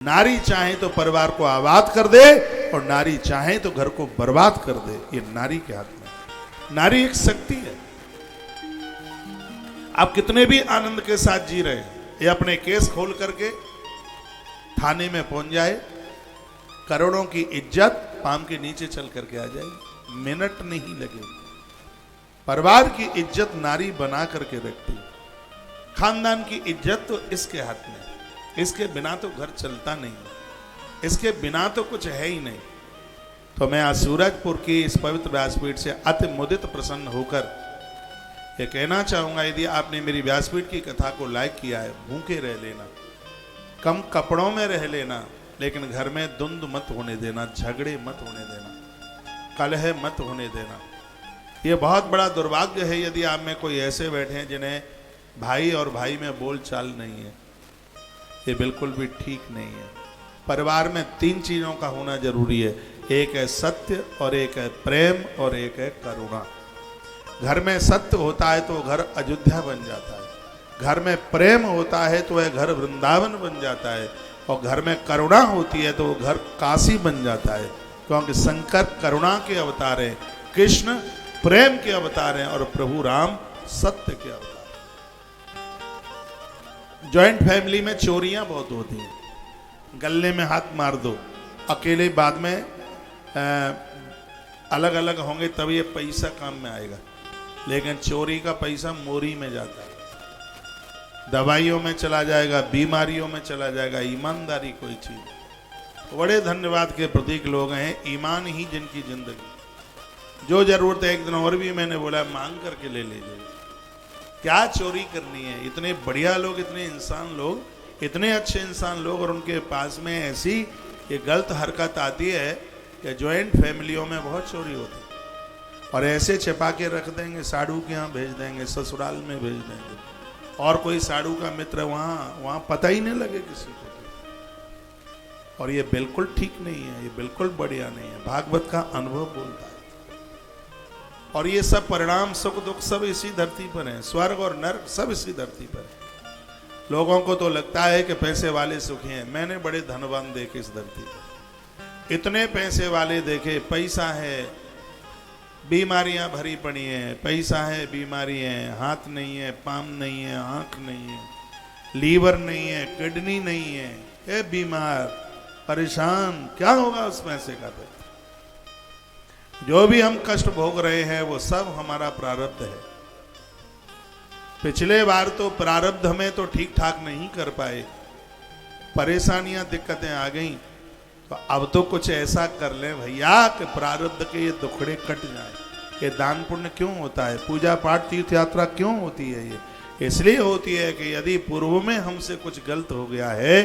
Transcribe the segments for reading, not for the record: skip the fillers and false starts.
नारी चाहे तो परिवार को आबाद कर दे और नारी चाहे तो घर को बर्बाद कर दे। ये नारी के हाथ में। नारी एक शक्ति है। आप कितने भी आनंद के साथ जी रहे हैं, ये अपने केस खोल करके थाने में पहुंच जाए, करोड़ों की इज्जत पाम के नीचे चल करके आ जाएगी, मिनट नहीं लगेगी। परिवार की इज्जत नारी बना करके रखती है। खानदान की इज्जत तो इसके हाथ में, इसके बिना तो घर चलता नहीं, इसके बिना तो कुछ है ही नहीं। तो मैं आज सूरजपुर की इस पवित्र व्यासपीठ से अति मुदित प्रसन्न होकर ये कहना चाहूंगा, यदि आपने मेरी व्यासपीठ की कथा को लाइक किया है, भूखे रह लेना, कम कपड़ों में रह लेना, लेकिन घर में द्वंद्व मत होने देना, झगड़े मत होने देना, कलह मत होने देना। ये बहुत बड़ा दुर्भाग्य है यदि आप में कोई ऐसे बैठे हैं जिन्हें भाई और भाई में बोल चाल नहीं है। ये बिल्कुल भी ठीक नहीं है। परिवार में तीन चीजों का होना जरूरी है, एक है सत्य और एक है प्रेम और एक है करुणा। घर में सत्य होता है तो घर अयोध्या बन जाता है, घर में प्रेम होता है तो वह घर वृंदावन बन जाता है, और घर में करुणा होती है तो वो घर काशी बन जाता है। क्योंकि शंकर करुणा के अवतार हैं, कृष्ण प्रेम के अवतार हैं और प्रभु राम सत्य के अवतार। जॉइंट फैमिली में चोरियां बहुत होती हैं, गले में हाथ मार दो, अकेले बाद में अलग अलग होंगे तब ये पैसा काम में आएगा, लेकिन चोरी का पैसा मोरी में जाता है, दवाइयों में चला जाएगा, बीमारियों में चला जाएगा। ईमानदारी कोई चीज, बड़े धन्यवाद के प्रतीक लोग हैं, ईमान ही जिनकी जिंदगी। जो जरूरत है, एक दिन और भी मैंने बोला मांग करके ले लीजिए, क्या चोरी करनी है। इतने बढ़िया लोग, इतने इंसान लोग, इतने अच्छे इंसान लोग, और उनके पास में ऐसी ये गलत हरकत आती है कि ज्वाइंट फैमिलियों में बहुत चोरी होती है, और ऐसे छिपा के रख देंगे, साड़ू के यहाँ भेज देंगे, ससुराल में भेज देंगे, और कोई साड़ू का मित्र वहाँ पता ही नहीं लगे किसी को। और ये बिल्कुल ठीक नहीं है, ये बिल्कुल बढ़िया नहीं है। भागवत का अनुभव बोलता है। और ये सब परिणाम, सुख दुख सब इसी धरती पर है, स्वर्ग और नरक सब इसी धरती पर है। लोगों को तो लगता है कि पैसे वाले सुखी हैं। मैंने बड़े धनवान देखे इस धरती पर, इतने पैसे वाले देखे, पैसा है, बीमारियां भरी पड़ी हैं, पैसा है, बीमारी है, हाथ नहीं है, पाम नहीं है, आंख नहीं है, लीवर नहीं है, किडनी नहीं है, ये बीमार परेशान, क्या होगा उस पैसे का। तो जो भी हम कष्ट भोग रहे हैं वो सब हमारा प्रारब्ध है। पिछले बार तो प्रारब्ध हमें तो ठीक ठाक नहीं कर पाए, परेशानियां दिक्कतें आ गई, तो अब तो कुछ ऐसा कर लें भैया कि प्रारब्ध के ये दुखड़े कट जाएं। ये दान पुण्य क्यों होता है, पूजा पाठ तीर्थ यात्रा क्यों होती है? ये इसलिए होती है कि यदि पूर्व में हमसे कुछ गलत हो गया है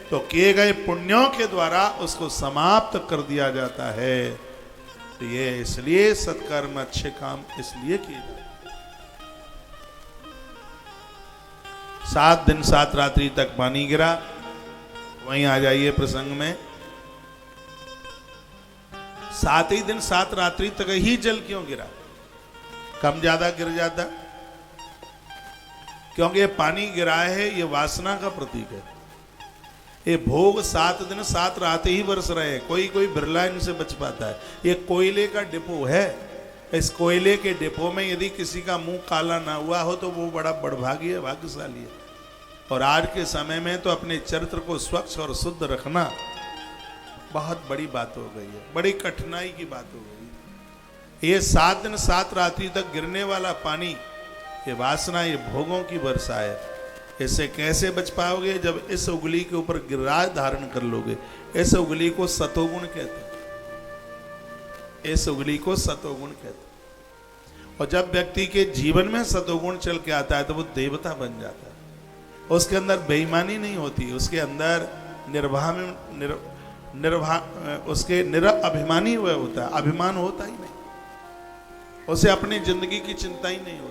तो किए गए पुण्यों के द्वारा उसको समाप्त कर दिया जाता है। तो ये इसलिए सत्कर्म, अच्छे काम इसलिए किए जाते। 7 दिन 7 रात्रि तक पानी गिरा, वहीं आ जाइए प्रसंग में। 7 ही दिन 7 रात्रि तक ही जल क्यों गिरा? कम ज्यादा गिर जाता, क्योंकि ये पानी गिरा है, ये वासना का प्रतीक है। ये भोग 7 दिन 7 रात ही बरस रहे हैं, कोई बिरला इनसे बच पाता है। ये कोयले का डिपो है, इस कोयले के डिपो में यदि किसी का मुंह काला ना हुआ हो तो वो बड़ा बड़भागी है, भाग्यशाली है। और आज के समय में तो अपने चरित्र को स्वच्छ और शुद्ध रखना बहुत बड़ी बात हो गई है, बड़ी कठिनाई की बात हो गई है। ये 7 दिन 7 रात्रि तक गिरने वाला पानी, ये वासना, ये भोगों की वर्षा है। इससे कैसे बच पाओगे? जब इस उंगली के ऊपर गिराज धारण कर लोगे। इस उंगली को सतोगुण कहते हैं, इस उंगली को सतोगुण कहते हैं। और जब व्यक्ति के जीवन में सतोगुण चल के आता है तो वो देवता बन जाता है। उसके अंदर बेईमानी नहीं होती, उसके अंदर उसके निरअभिमानी हुआ होता है, अभिमान होता ही नहीं, उसे अपनी जिंदगी की चिंता ही नहीं होती।